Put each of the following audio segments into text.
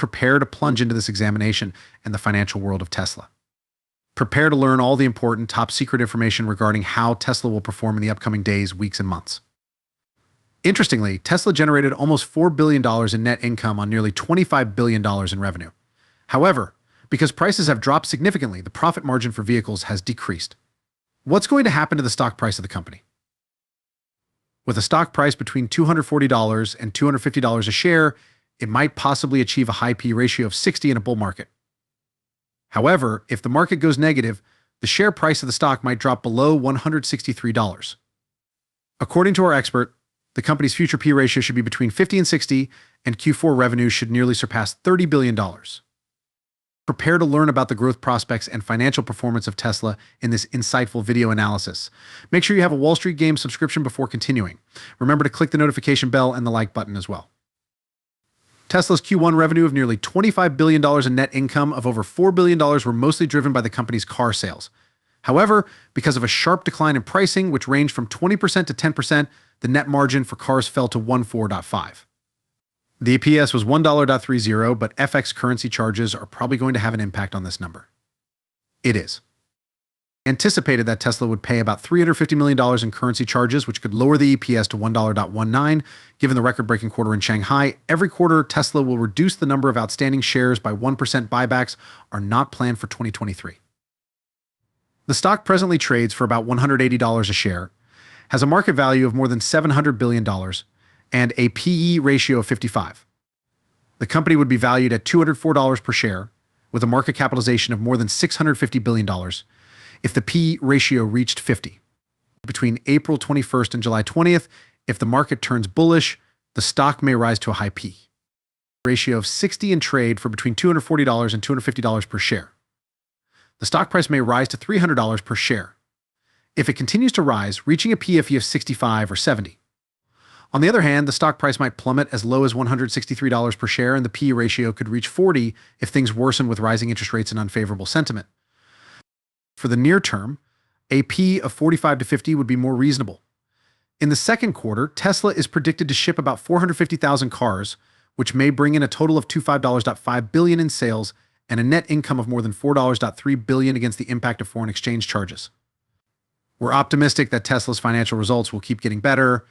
Prepare to plunge into this examination and the financial world of Tesla. Prepare to learn all the important top secret information regarding how Tesla will perform in the upcoming days, weeks, and months. Interestingly, Tesla generated almost $4 billion in net income on nearly $25 billion in revenue. However, because prices have dropped significantly, the profit margin for vehicles has decreased. What's going to happen to the stock price of the company? With a stock price between $240 and $250 a share, it might possibly achieve a high P ratio of 60 in a bull market. However, if the market goes negative, the share price of the stock might drop below $163. According to our expert, the company's future P ratio should be between 50 and 60, and Q4 revenue should nearly surpass $30 billion. Prepare to learn about the growth prospects and financial performance of Tesla in this insightful video analysis. Make sure you have a Wall Street Games subscription before continuing. Remember to click the notification bell and the like button as well. Tesla's Q1 revenue of nearly $25 billion and net income of over $4 billion were mostly driven by the company's car sales. However, because of a sharp decline in pricing, which ranged from 20% to 10%, the net margin for cars fell to 14.5. The EPS was $1.30, but FX currency charges are probably going to have an impact on this number. It is anticipated that Tesla would pay about $350 million in currency charges, which could lower the EPS to $1.19. Given the record-breaking quarter in Shanghai, every quarter Tesla will reduce the number of outstanding shares by 1%. Buybacks are not planned for 2023. The stock presently trades for about $180 a share, has a market value of more than $700 billion, and a PE ratio of 55. The company would be valued at $204 per share, with a market capitalization of more than $650 billion, if the PE ratio reached 50. Between April 21st and July 20th, if the market turns bullish, the stock may rise to a high PE ratio of 60 and trade for between $240 and $250 per share. The stock price may rise to $300 per share. If it continues to rise, reaching a PFE of 65 or 70. On the other hand, the stock price might plummet as low as $163 per share, and the PE ratio could reach 40 if things worsen with rising interest rates and unfavorable sentiment. For the near term, a P of 45 to 50 would be more reasonable. In the second quarter, Tesla is predicted to ship about 450,000 cars, which may bring in a total of $5 billion in sales and a net income of more than $4.3 billion against the impact of foreign exchange charges. We're optimistic that Tesla's financial results will keep getting better.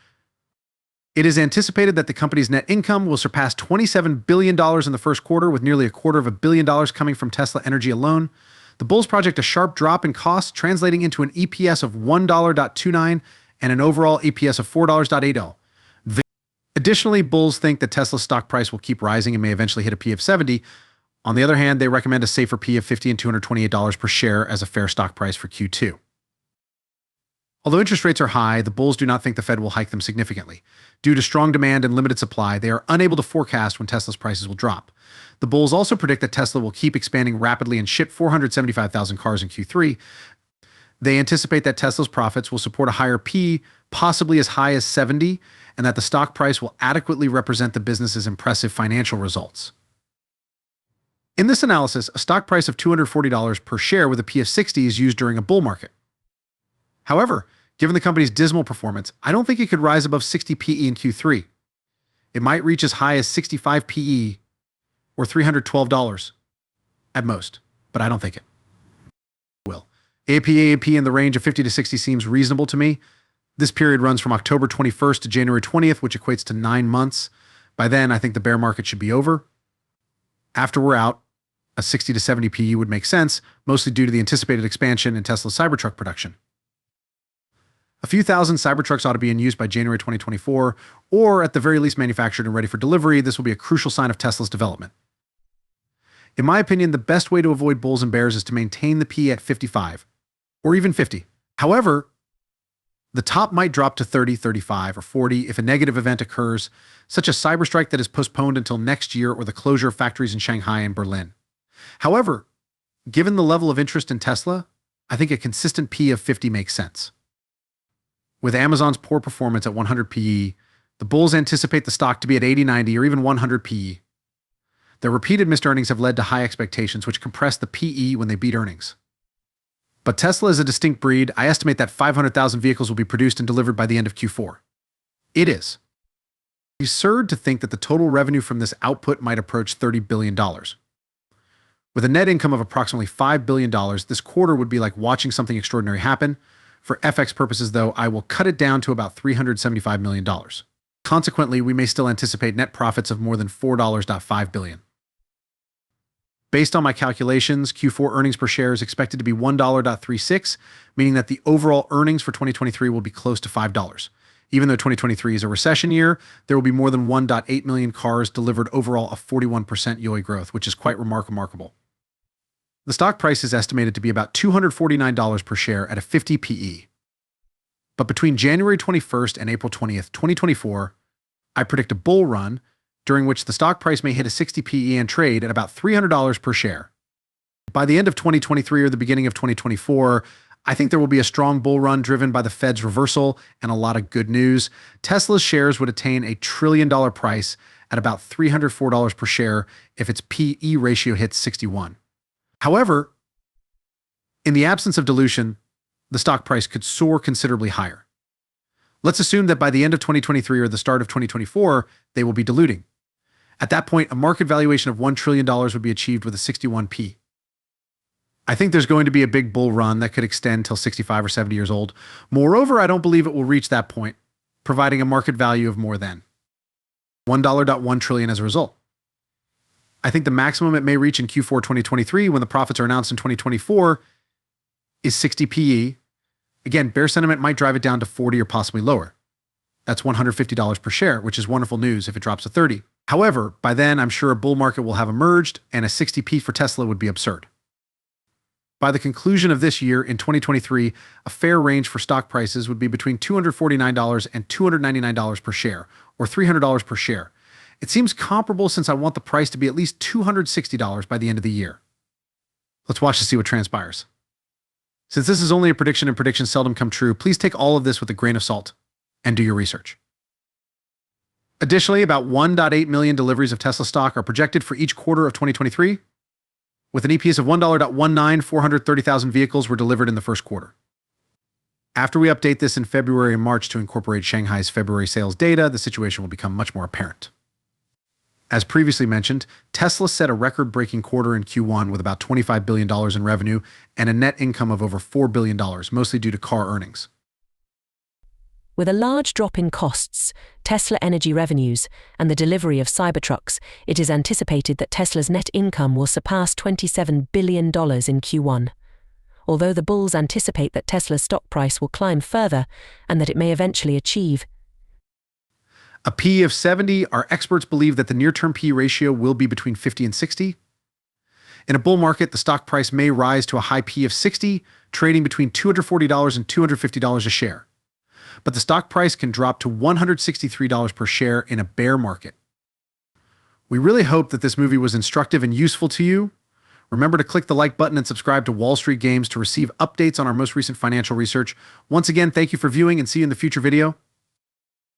It is anticipated that the company's net income will surpass $27 billion in the first quarter, with nearly $250 million coming from Tesla Energy alone. The bulls project a sharp drop in costs, translating into an EPS of $1.29 and an overall EPS of $4.80. Additionally, bulls think that Tesla's stock price will keep rising and may eventually hit a P of 70. On the other hand, they recommend a safer P of 50 and $228 per share as a fair stock price for Q2. Although interest rates are high, the bulls do not think the Fed will hike them significantly. Due to strong demand and limited supply, they are unable to forecast when Tesla's prices will drop. The bulls also predict that Tesla will keep expanding rapidly and ship 475,000 cars in Q3. They anticipate that Tesla's profits will support a higher P, possibly as high as 70, and that the stock price will adequately represent the business's impressive financial results. In this analysis, a stock price of $240 per share with a P of 60 is used during a bull market. However, given the company's dismal performance, I don't think it could rise above 60 PE in Q3. It might reach as high as 65 PE or $312 at most, but I don't think it will. APAP in the range of 50 to 60 seems reasonable to me. This period runs from October 21st to January 20th, which equates to 9 months. By then, I think the bear market should be over. After we're out, a 60 to 70 PE would make sense, mostly due to the anticipated expansion in Tesla's Cybertruck production. A few thousand Cybertrucks ought to be in use by January 2024, or at the very least manufactured and ready for delivery. This will be a crucial sign of Tesla's development. In my opinion, the best way to avoid bulls and bears is to maintain the P at 55, or even 50. However, the top might drop to 30, 35, or 40 if a negative event occurs, such as cyberstrike that is postponed until next year or the closure of factories in Shanghai and Berlin. However, given the level of interest in Tesla, I think a consistent P of 50 makes sense. With Amazon's poor performance at 100 PE, the bulls anticipate the stock to be at 80, 90, or even 100 PE. Their repeated missed earnings have led to high expectations, which compress the PE when they beat earnings. But Tesla is a distinct breed. I estimate that 500,000 vehicles will be produced and delivered by the end of Q4. It is absurd to think that the total revenue from this output might approach $30 billion. With a net income of approximately $5 billion, this quarter would be like watching something extraordinary happen. For FX purposes, though, I will cut it down to about $375 million. Consequently, we may still anticipate net profits of more than $4.5 billion. Based on my calculations, Q4 earnings per share is expected to be $1.36, meaning that the overall earnings for 2023 will be close to $5. Even though 2023 is a recession year, there will be more than 1.8 million cars delivered, overall a 41% YoY growth, which is quite remarkable. The stock price is estimated to be about $249 per share at a 50 PE. But between January 21st and April 20th, 2024, I predict a bull run during which the stock price may hit a 60 PE and trade at about $300 per share. By the end of 2023 or the beginning of 2024, I think there will be a strong bull run driven by the Fed's reversal and a lot of good news. Tesla's shares would attain a $1 trillion price at about $304 per share if its PE ratio hits 61. However, in the absence of dilution, the stock price could soar considerably higher. Let's assume that by the end of 2023 or the start of 2024, they will be diluting. At that point, a market valuation of $1 trillion would be achieved with a 61p. I think there's going to be a big bull run that could extend till 65 or 70 years old. Moreover, I don't believe it will reach that point, providing a market value of more than $1.1 trillion as a result. I think the maximum it may reach in Q4 2023, when the profits are announced in 2024, is 60 PE. Again, bear sentiment might drive it down to 40 or possibly lower. That's $150 per share, which is wonderful news if it drops to 30. However, by then, I'm sure a bull market will have emerged, and a 60p for Tesla would be absurd. By the conclusion of this year, in 2023, a fair range for stock prices would be between $249 and $299 per share, or $300 per share. It seems comparable since I want the price to be at least $260 by the end of the year. Let's watch to see what transpires. Since this is only a prediction and predictions seldom come true, please take all of this with a grain of salt and do your research. Additionally, about 1.8 million deliveries of Tesla stock are projected for each quarter of 2023. With an EPS of $1.19, 430,000 vehicles were delivered in the first quarter. After we update this in February and March to incorporate Shanghai's February sales data, the situation will become much more apparent. As previously mentioned, Tesla set a record-breaking quarter in Q1 with about $25 billion in revenue and a net income of over $4 billion, mostly due to car earnings. With a large drop in costs, Tesla energy revenues, and the delivery of Cybertrucks, it is anticipated that Tesla's net income will surpass $27 billion in Q1. Although the bulls anticipate that Tesla's stock price will climb further and that it may eventually achieve a P of 70, our experts believe that the near-term P ratio will be between 50 and 60. In a bull market, the stock price may rise to a high P of 60, trading between $240 and $250 a share. But the stock price can drop to $163 per share in a bear market. We really hope that this movie was instructive and useful to you. Remember to click the like button and subscribe to Wall Street Games to receive updates on our most recent financial research. Once again, thank you for viewing and see you in the future video.